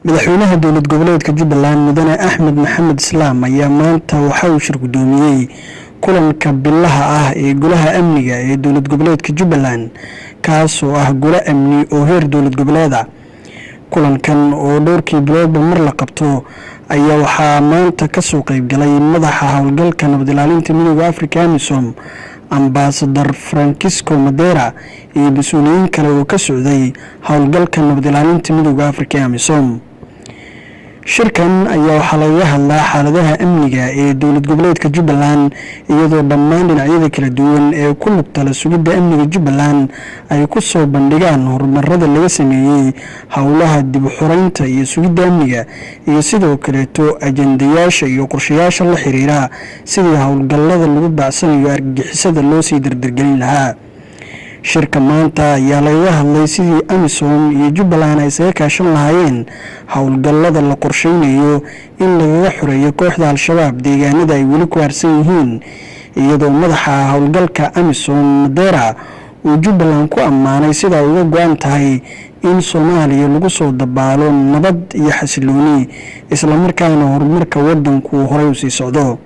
madaxweynaha dowlad goboleedka Jubbaland mudane Axmed Maxamed Islaam ayaa maanta waxa uu shir gudoomiyay kulanka bilaha ah ee golaha amniga ee dowlad goboleedka Jubbaland kaas oo ah golo amni oo heer dowlad goboleeda. kulankan oo dhowrkii biloodba mar la qabto ayaa waxaa maanta ka soo qayb galay madaxa howlgalka nabad ilaalinta midowga Afrika AMISOM Ambassador Francisco Madera iyo mas'uuliyiin kale oo ka socday howlgalka nabad ilaalinta midowga Afrika AMISOM. shirkan ayaa waxaa laga hadlaa xaaladaha amniga ee dowlad goboleedka Jubbaland iyadoo dhammaan dhinacyada kala duwan ee ku lugta la sugidda amniga Jubbaland ay ku soo bandhigaan horumarada laga sameeyay howlaha dib u xoreynta iyo sugidda amniga iyo sidoo kale ajendayaasha iyo qorshayaasha la xiriira sidii howlgallada lagu baacsanayo argagixisada loo sii dardargelin lahaa. shirka maanta ayaa laga hadlay sidii AMISOM iyo Jubbaland ay isaga kaashan lahaayeen howlgallada la qorsheynayo in laga xoreeyo kooxda Al-Shabaab deegaanada ay weli ku harsan yihiin iyadoo madaxa howlgalka AMISOM Madera uu Jubbaland ku ammaanay sida uga go'an tahay in Soomaaliya lagu soo dabaalo nabad iyo xasilooni isla markaana horumarka wadanku horay u sii socdo.